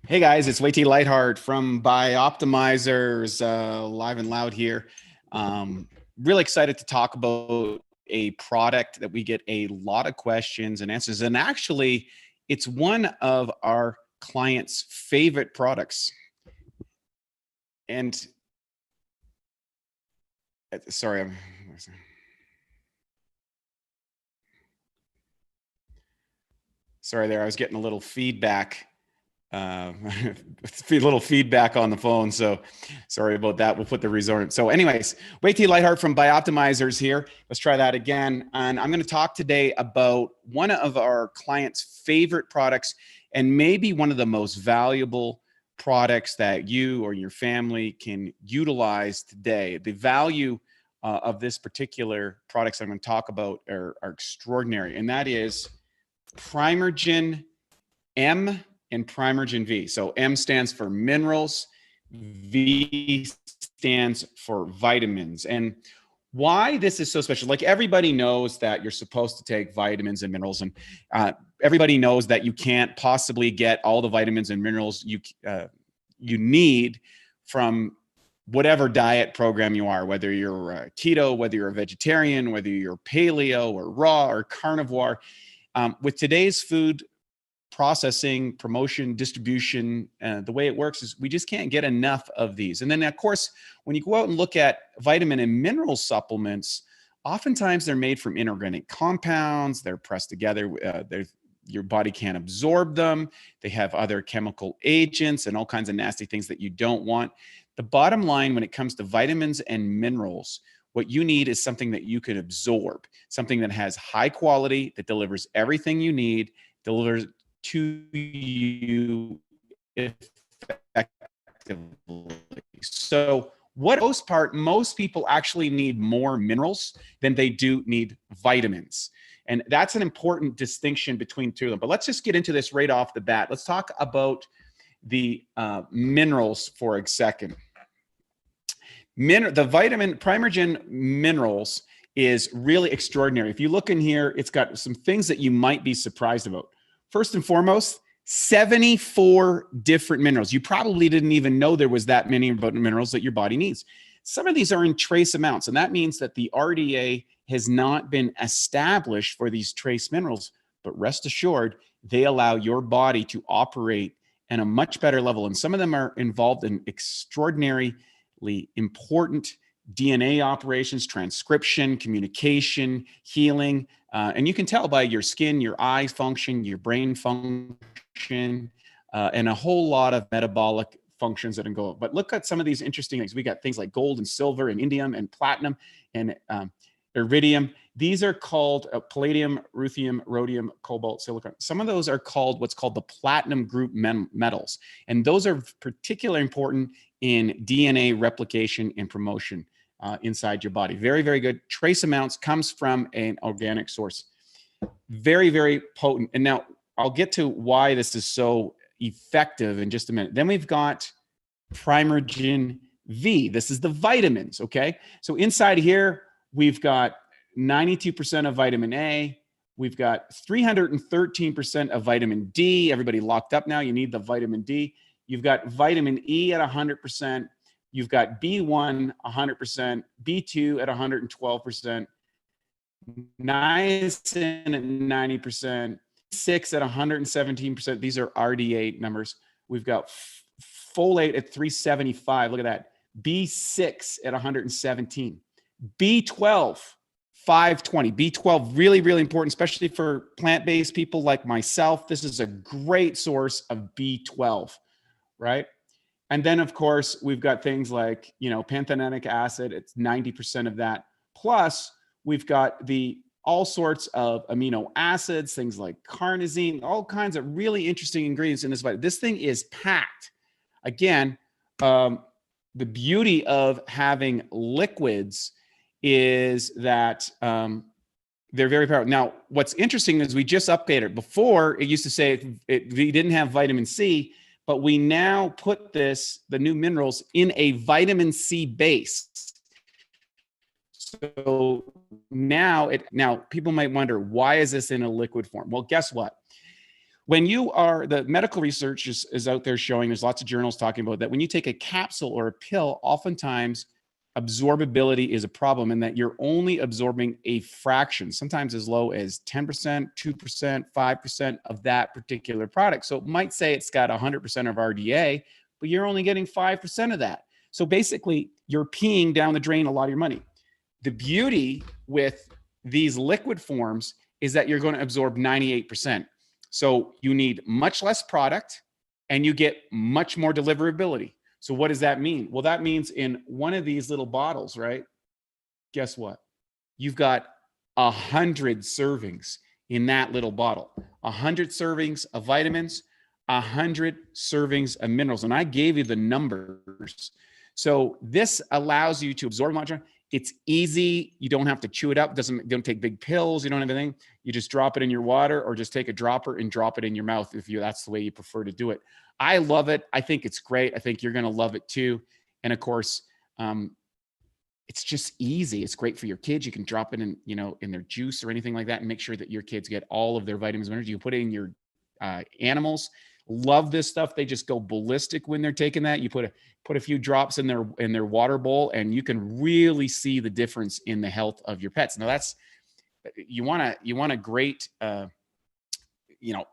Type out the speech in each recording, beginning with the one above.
Hey guys, it's Way-T Lightheart from BiOptimizers, live and loud here. Really excited to talk about a product that we get a lot of questions and answers. And actually, it's one of our clients' favorite products. And sorry, sorry there. I was getting a little feedback. A little feedback on the phone, so sorry about that. We'll put the resort. So anyways, Way-T Lightheart from BiOptimizers here. Let's try that again. And I'm going to talk today about one of our clients' favorite products and maybe one of the most valuable products that you or your family can utilize today. The value of this particular products I'm going to talk about are extraordinary, and that is Primergen M and Primergen V. So M stands for minerals, V stands for vitamins. And why this is so special, like everybody knows that you're supposed to take vitamins and minerals, and everybody knows that you can't possibly get all the vitamins and minerals you need from whatever diet program you are, whether you're keto, whether you're a vegetarian, whether you're paleo or raw or carnivore. With today's food processing, promotion, distribution, the way it works is we just can't get enough of these. And then, of course, when you go out and look at vitamin and mineral supplements, oftentimes they're made from inorganic compounds. They're pressed together. Your body can't absorb them. They have other chemical agents and all kinds of nasty things that you don't want. The bottom line when it comes to vitamins and minerals, what you need is something that you can absorb, something that has high quality, that delivers everything you need, delivers to you effectively. So, what most part, most people actually need more minerals than they do need vitamins. And that's an important distinction between two of them. But let's just get into this right off the bat. Let's talk about the minerals for a second. The vitamin Primergen minerals is really extraordinary. If you look in here, it's got some things that you might be surprised about. First and foremost, 74 different minerals. You probably didn't even know there was that many minerals that your body needs. Some of these are in trace amounts, and that means that the RDA has not been established for these trace minerals, but rest assured, they allow your body to operate at a much better level. And some of them are involved in extraordinarily important DNA operations, transcription, communication, healing. And you can tell by your skin, your eye function, your brain function, and a whole lot of metabolic functions that can go. But look at some of these interesting things. We got things like gold and silver and indium and platinum and iridium. These are called palladium, ruthenium, rhodium, cobalt, silicon. Some of those are called what's called the platinum group metals. And those are particularly important in DNA replication and promotion inside your body. Very, very good. Trace amounts comes from an organic source. Very, very potent. And now I'll get to why this is so effective in just a minute. Then we've got Primergen V. This is the vitamins, okay? So inside here, we've got 92% of vitamin A. We've got 313% of vitamin D. Everybody locked up now. You need the vitamin D. You've got vitamin E at 100%. You've got B1 100%, B2 at 112%, niacin at 90%, 6 at 117%. These are RDA numbers. We've got folate at 375. Look at that. B6 at 117. B12 520. B12 really, really important, especially for plant-based people like myself. This is a great source of B12, right? And then, of course, we've got things like, pantothenic acid. It's 90% of that. Plus, we've got all sorts of amino acids, things like carnosine, all kinds of really interesting ingredients in this vitamin. This thing is packed. Again, the beauty of having liquids is that they're very powerful. Now, what's interesting is we just updated. Before, it used to say we didn't have vitamin C, but we now put the new minerals in a vitamin C base. So now people might wonder, why is this in a liquid form? Well, guess what? when you are, the medical research is out there showing, there's lots of journals talking about that when you take a capsule or a pill, oftentimes absorbability is a problem, and that you're only absorbing a fraction, sometimes as low as 10%, 2%, 5% of that particular product. So it might say it's got 100% of RDA, but you're only getting 5% of that. So basically, you're peeing down the drain a lot of your money. The beauty with these liquid forms is that you're going to absorb 98%. So you need much less product and you get much more deliverability. So what does that mean? Well, that means in one of these little bottles, right? Guess what? You've got 100 servings in that little bottle, 100 servings of vitamins, 100 servings of minerals. And I gave you the numbers. So this allows you to absorb much. It's easy. You don't have to chew it up. Don't take big pills. You don't have anything. You just drop it in your water, or just take a dropper and drop it in your mouth if that's the way you prefer to do it. I love it. I think it's great. I think you're going to love it too. And of course, it's just easy. It's great for your kids. You can drop it in, in their juice or anything like that, and make sure that your kids get all of their vitamins and minerals. You put it in your animals. Love this stuff. They just go ballistic when they're taking that. You put a few drops in their water bowl, and you can really see the difference in the health of your pets. Now you want a great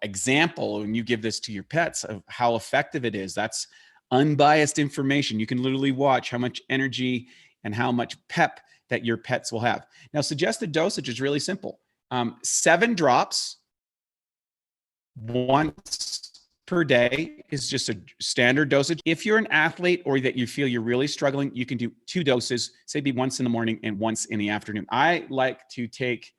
example when you give this to your pets of how effective it is. That's unbiased information. You can literally watch how much energy and how much pep that your pets will have. Now, suggested dosage is really simple. 7 drops once per day is just a standard dosage. If you're an athlete or that you feel you're really struggling, you can do 2 doses, say be once in the morning and once in the afternoon. I like to take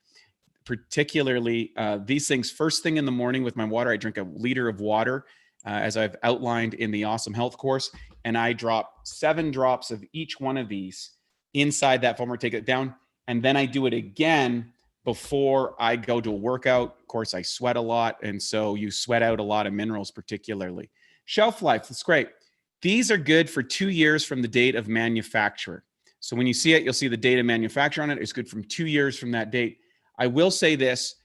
particularly these things first thing in the morning with my water. I drink a liter of water, as I've outlined in the Awesome Health course, and I drop 7 drops of each one of these inside that foam, or take it down, and then I do it again before I go to a workout. Of course, I sweat a lot, and so you sweat out a lot of minerals particularly. Shelf life, that's great. These are good for 2 years from the date of manufacture. So when you see it, you'll see the date of manufacture on it. It's good from 2 years from that date. I will say this,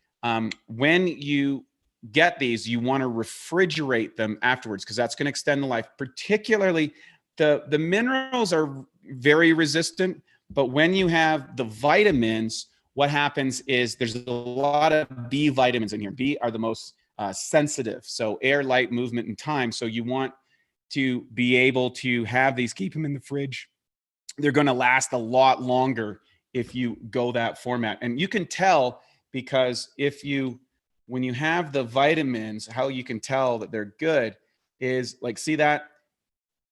when you get these, you want to refrigerate them afterwards, because that's going to extend the life. Particularly, the minerals are very resistant, but when you have the vitamins, what happens is there's a lot of B vitamins in here. B are the most sensitive. So air, light, movement, and time. So you want to be able to have these, keep them in the fridge. They're going to last a lot longer if you go that format. And you can tell, because when you have the vitamins, how you can tell that they're good is like, see that?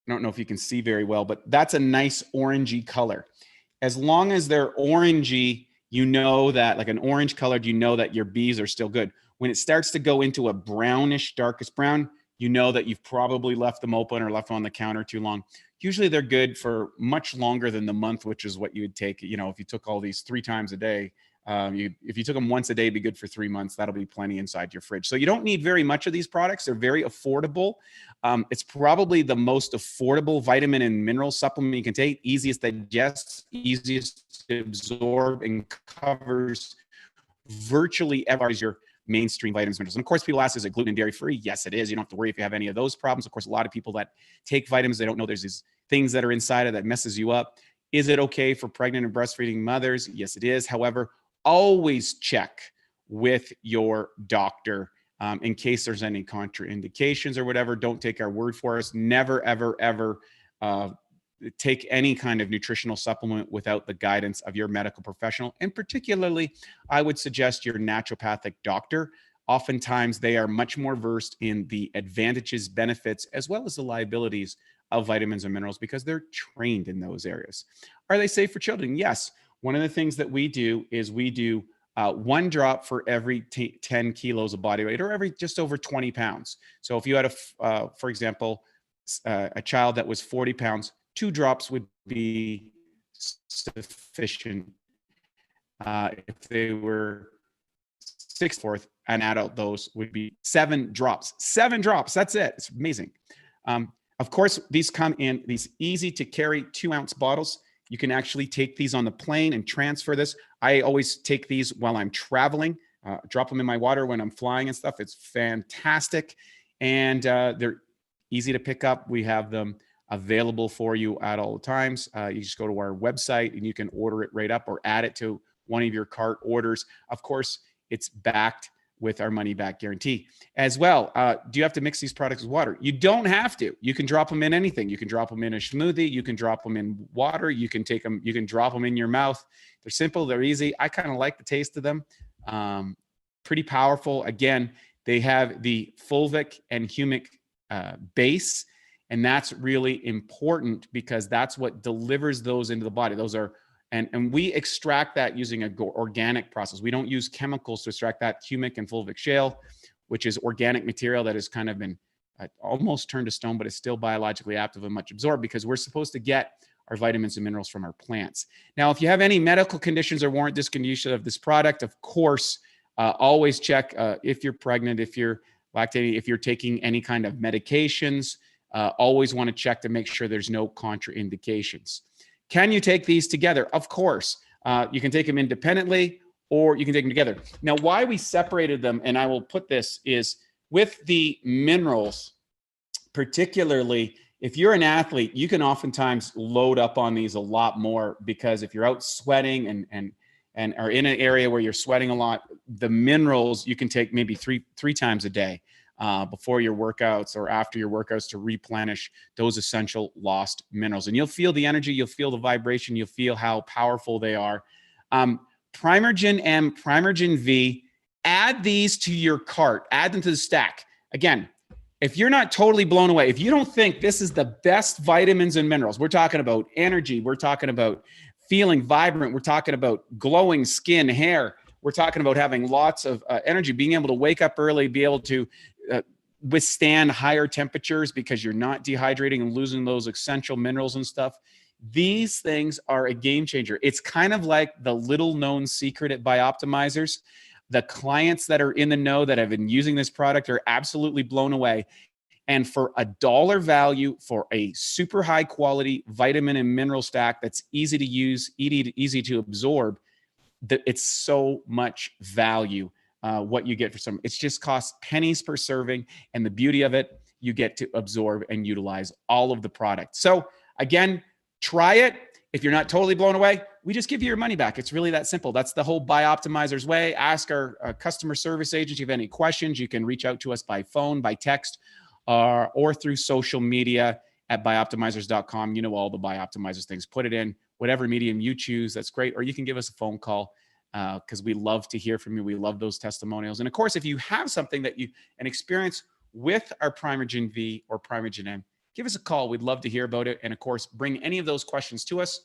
I don't know if you can see very well, but that's a nice orangey color. As long as they're orangey, you know that, like an orange colored, you know that your bees are still good. When it starts to go into a brownish, darkest brown, you know that you've probably left them open or left them on the counter too long. Usually they're good for much longer than the month, which is what you would take, if you took all these 3 times a day. If you took them once a day, it'd be good for 3 months. That'll be plenty inside your fridge. So you don't need very much of these products. They're very affordable. It's probably the most affordable vitamin and mineral supplement you can take. Easiest to digest, easiest to absorb, and covers virtually every your mainstream vitamins, minerals. And of course, people ask, is it gluten and dairy free? Yes, it is. You don't have to worry if you have any of those problems. Of course, a lot of people that take vitamins, they don't know there's these things that are inside of that messes you up. Is it okay for pregnant and breastfeeding mothers? Yes, it is. However, always check with your doctor in case there's any contraindications or whatever. Don't take our word for us. Never, ever, ever take any kind of nutritional supplement without the guidance of your medical professional. And particularly, I would suggest your naturopathic doctor. Oftentimes, they are much more versed in the advantages, benefits, as well as the liabilities of vitamins and minerals, because they're trained in those areas. Are they safe for children? Yes. One of the things that we do is we do 1 drop for every 10 kilos of body weight, or every just over 20 pounds. So if you had for example, a child that was 40 pounds, 2 drops would be sufficient. If they were 6'4", an adult, those would be 7 drops. 7 drops, that's it. It's amazing. Of course, these come in these easy to carry 2-ounce bottles. You can actually take these on the plane and transfer this. I always take these while I'm traveling. drop them in my water when I'm flying and stuff. It's fantastic. And they're easy to pick up. We have them available for you at all times. You just go to our website and you can order it right up or add it to one of your cart orders. Of course, it's backed with our money back guarantee as well. Do you have to mix these products with water? You don't have to. You can drop them in anything. You can drop them in a smoothie. You can drop them in water. You can take them, you can drop them in your mouth. They're simple. They're easy. I kind of like the taste of them. Pretty powerful. Again, they have the fulvic and humic base, and that's really important because that's what delivers those into the body. Those are, and we extract that using an organic process. We don't use chemicals to extract that humic and fulvic shale, which is organic material that has kind of been almost turned to stone, but it's still biologically active and much absorbed because we're supposed to get our vitamins and minerals from our plants. Now, if you have any medical conditions or warrant discontinuation of this product, of course, always check if you're pregnant, if you're lactating, if you're taking any kind of medications, always want to check to make sure there's no contraindications. Can you take these together? Of course. You can take them independently or you can take them together. Now, why we separated them, and I will put this, is with the minerals, particularly if you're an athlete, you can oftentimes load up on these a lot more because if you're out sweating and are in an area where you're sweating a lot, the minerals you can take maybe three times a day before your workouts or after your workouts to replenish those essential lost minerals. And you'll feel the energy, you'll feel the vibration, you'll feel how powerful they are. Primergen M Primergen V, add these to your cart, add them to the stack. Again, if you're not totally blown away, if you don't think this is the best vitamins and minerals, we're talking about energy, we're talking about feeling vibrant, we're talking about glowing skin, hair, we're talking about having lots of energy, being able to wake up early, be able to withstand higher temperatures because you're not dehydrating and losing those essential minerals and stuff. These things are a game changer. It's kind of like the little known secret at BiOptimizers. The clients that are in the know that have been using this product are absolutely blown away. And for $1 value for a super high quality vitamin and mineral stack that's easy to use, easy to absorb, it's so much value. What you get for some, it's just costs pennies per serving. And the beauty of it, you get to absorb and utilize all of the product. So again, try it. If you're not totally blown away, we just give you your money back. It's really that simple. That's the whole BiOptimizers way. Ask our customer service agent if you have any questions. You can reach out to us by phone, by text, or through social media at bioptimizers.com. You know all the BiOptimizers things. Put it in whatever medium you choose. That's great. Or you can give us a phone call because we love to hear from you. We love those testimonials. And of course, if you have something that an experience with our Primergen V or Primergen M, give us a call. We'd love to hear about it. And of course, bring any of those questions to us.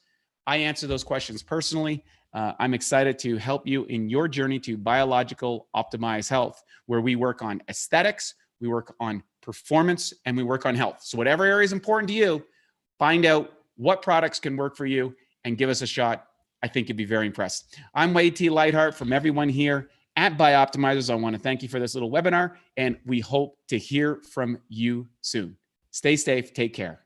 I answer those questions personally. I'm excited to help you in your journey to biological optimized health, where we work on aesthetics, we work on performance, and we work on health. So whatever area is important to you, find out what products can work for you and give us a shot. I think you'd be very impressed. I'm Wade T. Lightheart. From everyone here at BiOptimizers, I want to thank you for this little webinar, and we hope to hear from you soon. Stay safe. Take care.